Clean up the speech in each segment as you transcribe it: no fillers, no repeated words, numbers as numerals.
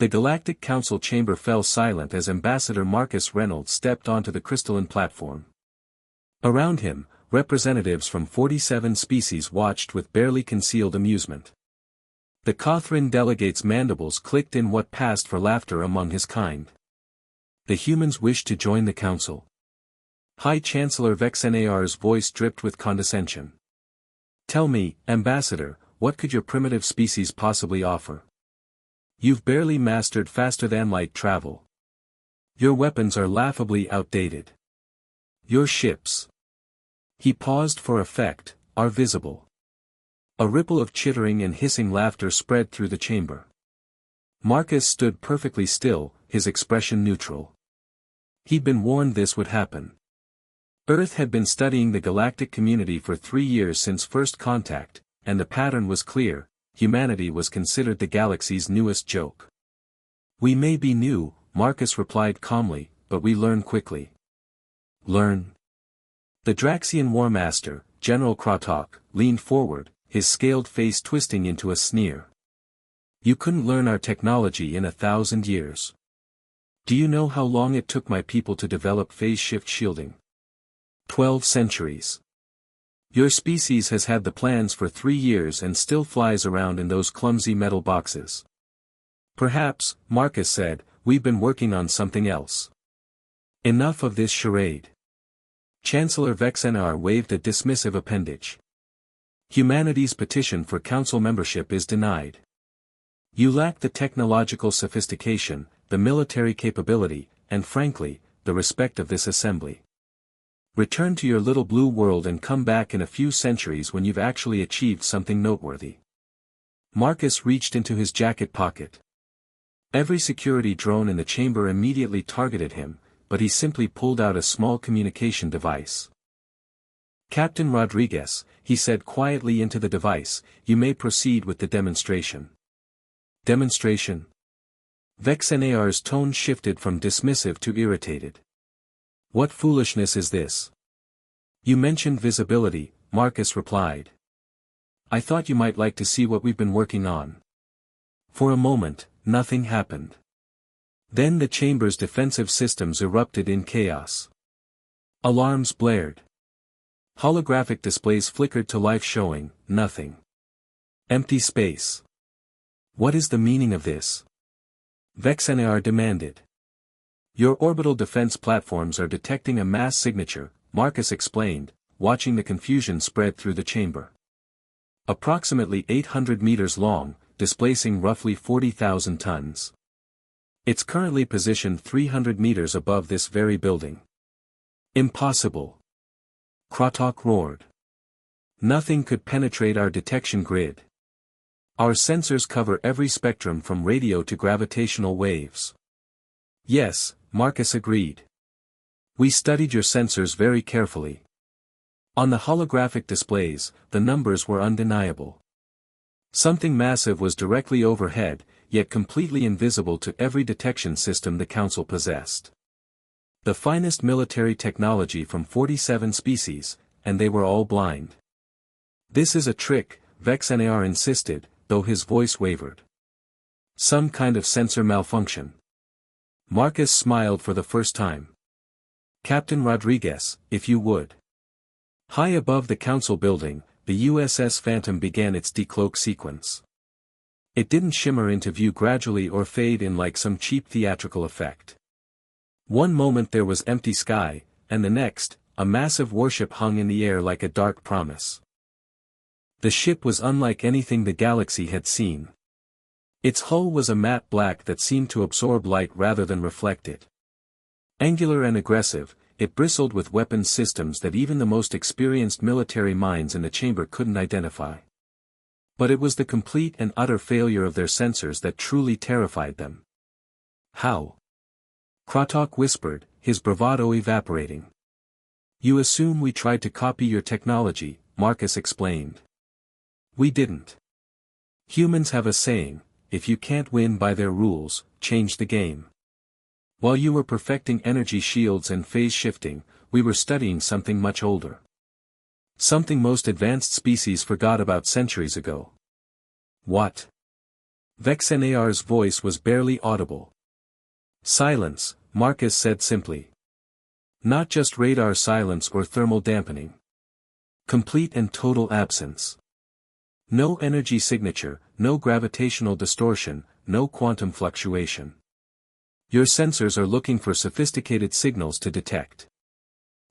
The Galactic Council chamber fell silent as Ambassador Marcus Reynolds stepped onto the crystalline platform. Around him, representatives from 47 species watched with barely concealed amusement. The Kothrin delegate's mandibles clicked in what passed for laughter among his kind. The humans wished to join the council. High Chancellor Vexenar's voice dripped with condescension. Tell me, Ambassador, what could your primitive species possibly offer? You've barely mastered faster-than-light travel. Your weapons are laughably outdated. Your ships. He paused for effect, are visible. A ripple of chittering and hissing laughter spread through the chamber. Marcus stood perfectly still, his expression neutral. He'd been warned this would happen. Earth had been studying the galactic community for 3 years since first contact, and the pattern was clear: humanity was considered the galaxy's newest joke. We may be new, Marcus replied calmly, but we learn quickly. Learn? The Draxian War Master, General Kratok, leaned forward, his scaled face twisting into a sneer. You couldn't learn our technology in 1,000 years. Do you know how long it took my people to develop phase shift shielding? 12 centuries. Your species has had the plans for 3 years and still flies around in those clumsy metal boxes. Perhaps, Marcus said, we've been working on something else. Enough of this charade. Chancellor Vexenar waved a dismissive appendage. Humanity's petition for council membership is denied. You lack the technological sophistication, the military capability, and frankly, the respect of this assembly. Return to your little blue world and come back in a few centuries when you've actually achieved something noteworthy. Marcus reached into his jacket pocket. Every security drone in the chamber immediately targeted him, but he simply pulled out a small communication device. Captain Rodriguez, he said quietly into the device, you may proceed with the demonstration. Demonstration? Vexenar's tone shifted from dismissive to irritated. What foolishness is this? You mentioned visibility, Marcus replied. I thought you might like to see what we've been working on. For a moment, nothing happened. Then the chamber's defensive systems erupted in chaos. Alarms blared. Holographic displays flickered to life showing, nothing. Empty space. What is the meaning of this? Vexenar demanded. Your orbital defense platforms are detecting a mass signature, Marcus explained, watching the confusion spread through the chamber. Approximately 800 meters long, displacing roughly 40,000 tons. It's currently positioned 300 meters above this very building. Impossible. Kratok roared. Nothing could penetrate our detection grid. Our sensors cover every spectrum from radio to gravitational waves. Yes, Marcus agreed. We studied your sensors very carefully. On the holographic displays, the numbers were undeniable. Something massive was directly overhead, yet completely invisible to every detection system the Council possessed. The finest military technology from 47 species, and they were all blind. This is a trick, Vexenar insisted, though his voice wavered. Some kind of sensor malfunction. Marcus smiled for the first time. Captain Rodriguez, if you would. High above the council building, the USS Phantom began its decloak sequence. It didn't shimmer into view gradually or fade in like some cheap theatrical effect. One moment there was empty sky, and the next, a massive warship hung in the air like a dark promise. The ship was unlike anything the galaxy had seen. Its hull was a matte black that seemed to absorb light rather than reflect it. Angular and aggressive, it bristled with weapons systems that even the most experienced military minds in the chamber couldn't identify. But it was the complete and utter failure of their sensors that truly terrified them. How? Kratok whispered, his bravado evaporating. You assume we tried to copy your technology, Marcus explained. We didn't. Humans have a saying, if you can't win by their rules, change the game. While you were perfecting energy shields and phase shifting, we were studying something much older. Something most advanced species forgot about centuries ago. What? Vexenar's voice was barely audible. Silence, Marcus said simply. Not just radar silence or thermal dampening. Complete and total absence. No energy signature, no gravitational distortion, no quantum fluctuation. Your sensors are looking for sophisticated signals to detect.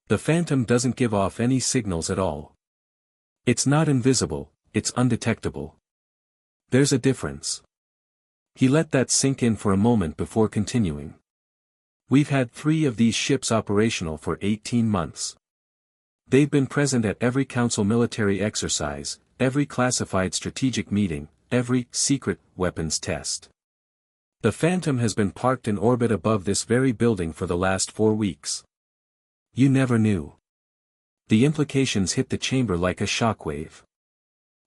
The Phantom doesn't give off any signals at all. It's not invisible, it's undetectable. There's a difference. He let that sink in for a moment before continuing. We've had 3 of these ships operational for 18 months. They've been present at every Council military exercise, every classified strategic meeting, every secret weapons test. The Phantom has been parked in orbit above this very building for the last 4 weeks. You never knew. The implications hit the chamber like a shockwave.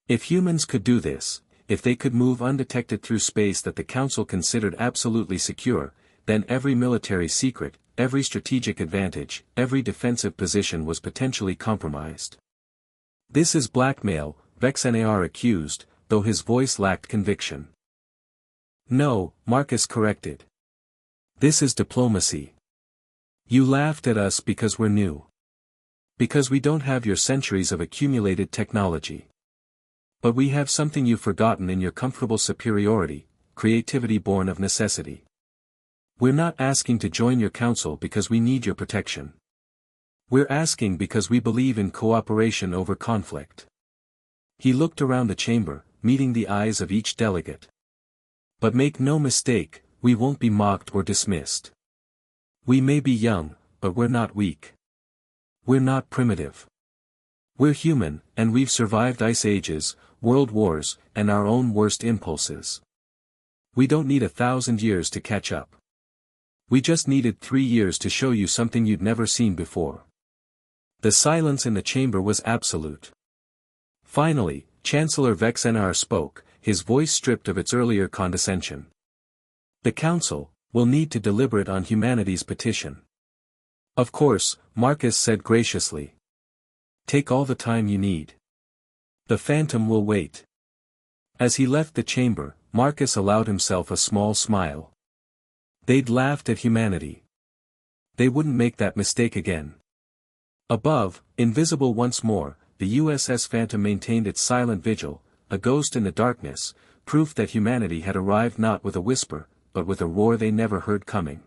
If humans could do this, if they could move undetected through space that the Council considered absolutely secure, then every military secret, every strategic advantage, every defensive position was potentially compromised. This is blackmail, Vexenar accused, though his voice lacked conviction. No, Marcus corrected. This is diplomacy. You laughed at us because we're new. Because we don't have your centuries of accumulated technology. But we have something you've forgotten in your comfortable superiority, creativity born of necessity. We're not asking to join your council because we need your protection. We're asking because we believe in cooperation over conflict. He looked around the chamber, meeting the eyes of each delegate. But make no mistake, we won't be mocked or dismissed. We may be young, but we're not weak. We're not primitive. We're human, and we've survived ice ages, world wars, and our own worst impulses. We don't need 1,000 years to catch up. We just needed 3 years to show you something you'd never seen before. The silence in the chamber was absolute. Finally, Chancellor Vexenar spoke, his voice stripped of its earlier condescension. The Council will need to deliberate on humanity's petition. Of course, Marcus said graciously. Take all the time you need. The Phantom will wait. As he left the chamber, Marcus allowed himself a small smile. They'd laughed at humanity. They wouldn't make that mistake again. Above, invisible once more, the USS Phantom maintained its silent vigil, a ghost in the darkness, proof that humanity had arrived not with a whisper, but with a roar they never heard coming.